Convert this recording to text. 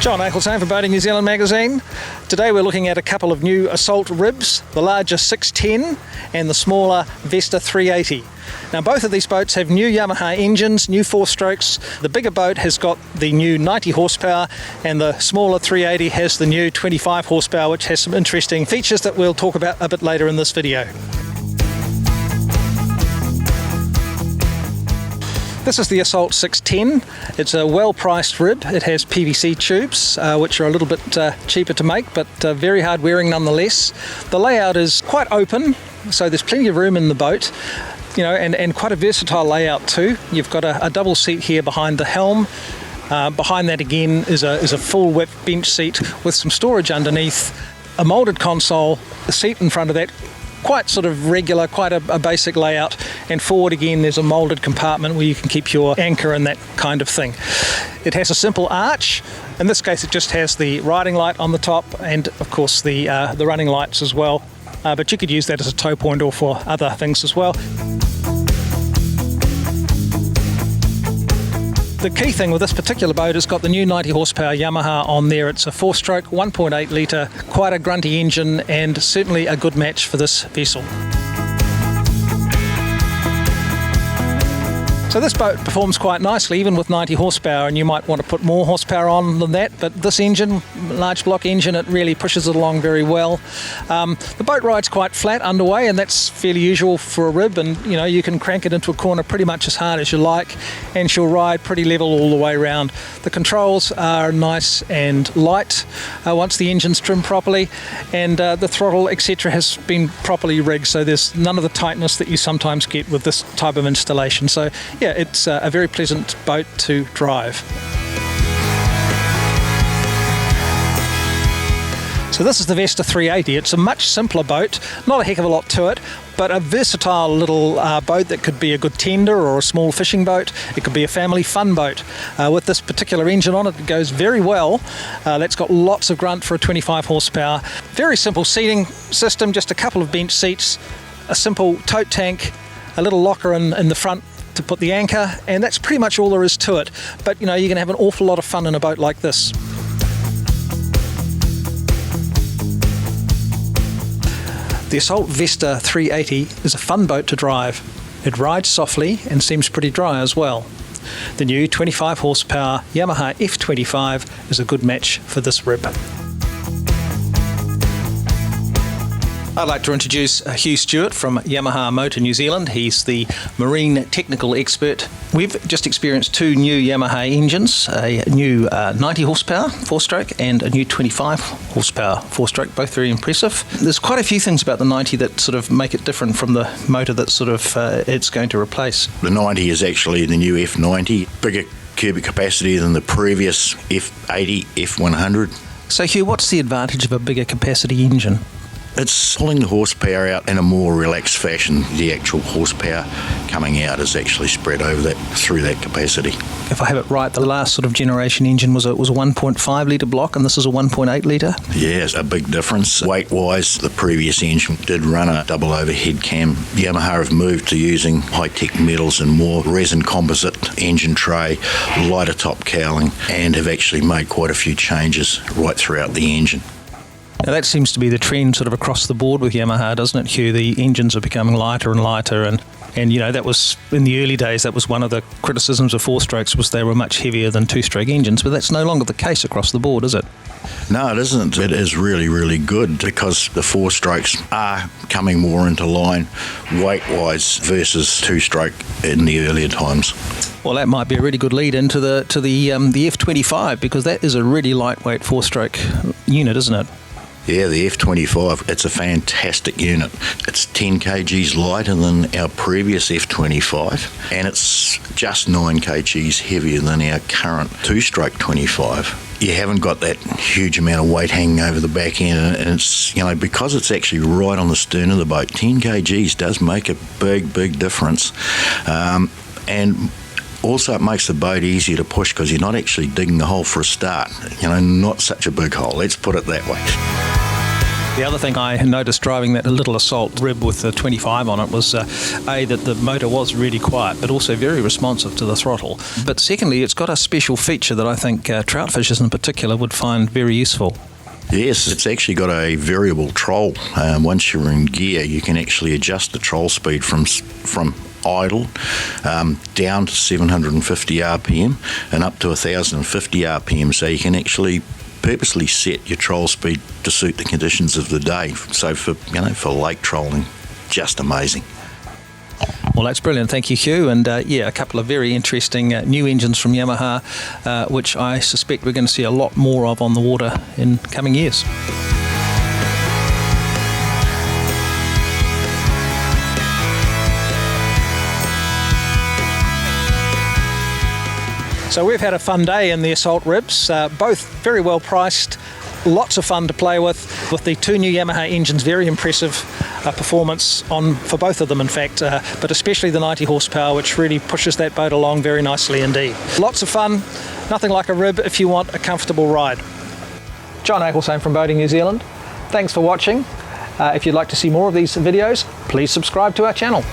John Eichelsheim for Boating New Zealand magazine. Today we're looking at a couple of new Assault ribs, the larger 610 and the smaller Vesta 380. Now both of these boats have new Yamaha engines, new 4-strokes. The bigger boat has got the new 90 horsepower and the smaller 380 has the new 25 horsepower, which has some interesting features that we'll talk about a bit later in this video. This is the Assault 610. It's a well-priced rib. It has PVC tubes, which are a little bit cheaper to make, but very hard wearing nonetheless. The layout is quite open, so there's plenty of room in the boat, and quite a versatile layout too. You've got a double seat here behind the helm. Behind that again is a full width bench seat with some storage underneath, a moulded console, a seat in front of that, quite sort of regular, quite a basic layout, and forward again there's a moulded compartment where you can keep your anchor and that kind of thing. It has a simple arch. In this case it just has the riding light on the top and of course the running lights as well, but you could use that as a tow point or for other things as well. The key thing with this particular boat has got the new 90 horsepower Yamaha on there. It's a 4-stroke, 1.8 litre, quite a grunty engine and certainly a good match for this vessel. So this boat performs quite nicely even with 90 horsepower, and you might want to put more horsepower on than that, but this engine, large block engine, it really pushes it along very well. The boat rides quite flat underway, and that's fairly usual for a rib, and you can crank it into a corner pretty much as hard as you like and she'll ride pretty level all the way around. The controls are nice and light once the engine's trimmed properly, and the throttle etc has been properly rigged, so there's none of the tightness that you sometimes get with this type of installation. So yeah, it's a very pleasant boat to drive. So this is the Vesta 380. It's a much simpler boat, not a heck of a lot to it, but a versatile little boat that could be a good tender or a small fishing boat. It could be a family fun boat. With this particular engine on it, it goes very well. That's got lots of grunt for a 25 horsepower. Very simple seating system, just a couple of bench seats, a simple tote tank, a little locker in the front to put the anchor, and that's pretty much all there is to it. But you can have an awful lot of fun in a boat like this. The Assault Vesta 380 is a fun boat to drive. It rides softly and seems pretty dry as well. The new 25 horsepower Yamaha F25 is a good match for this rib. I'd like to introduce Hugh Stewart from Yamaha Motor New Zealand. He's the marine technical expert. We've just experienced two new Yamaha engines, a new 90 horsepower 4-stroke and a new 25 horsepower 4-stroke, both very impressive. There's quite a few things about the 90 that sort of make it different from the motor that sort of it's going to replace. The 90 is actually the new F90, bigger cubic capacity than the previous F80, F100. So Hugh, what's the advantage of a bigger capacity engine? It's pulling the horsepower out in a more relaxed fashion. The actual horsepower coming out is actually spread over through that capacity. If I have it right, the last sort of generation engine was a 1.5 litre block, and this is a 1.8 litre? Yeah, it's a big difference. Weight-wise, the previous engine did run a double overhead cam. Yamaha have moved to using high-tech metals and more resin composite engine tray, lighter top cowling, and have actually made quite a few changes right throughout the engine. Now that seems to be the trend sort of across the board with Yamaha, doesn't it, Hugh? The engines are becoming lighter and lighter, and that was, in the early days, that was one of the criticisms of 4-strokes, was they were much heavier than 2-stroke engines, but that's no longer the case across the board, is it? No, it isn't. It is really, really good because the 4-strokes are coming more into line weight-wise versus 2-stroke in the earlier times. Well, that might be a really good lead into the F25, because that is a really lightweight 4-stroke unit, isn't it? Yeah, the F25, it's a fantastic unit. It's 10 kgs lighter than our previous F25, and it's just 9 kgs heavier than our current 2-stroke 25. You haven't got that huge amount of weight hanging over the back end, and it's, because it's actually right on the stern of the boat, 10 kgs does make a big, big difference. And also, it makes the boat easier to push because you're not actually digging a hole for a start. Not such a big hole, let's put it that way. The other thing I noticed driving that little Assault rib with the 25 on it was A, that the motor was really quiet but also very responsive to the throttle. But secondly, it's got a special feature that I think trout fishers in particular would find very useful. Yes, it's actually got a variable troll. Once you're in gear, you can actually adjust the troll speed from idle down to 750 RPM and up to 1050 RPM, so you can actually purposely set your troll speed to suit the conditions of the day. So for lake trolling, just amazing. Well, that's brilliant. Thank you, Hugh. And a couple of very interesting new engines from Yamaha, which I suspect we're going to see a lot more of on the water in coming years. So we've had a fun day in the Assault ribs, both very well priced, lots of fun to play with the two new Yamaha engines. Very impressive performance for both of them, in fact, but especially the 90 horsepower, which really pushes that boat along very nicely indeed. Lots of fun, nothing like a rib if you want a comfortable ride. John Eichelsheim from Boating New Zealand. Thanks for watching. If you'd like to see more of these videos, please subscribe to our channel.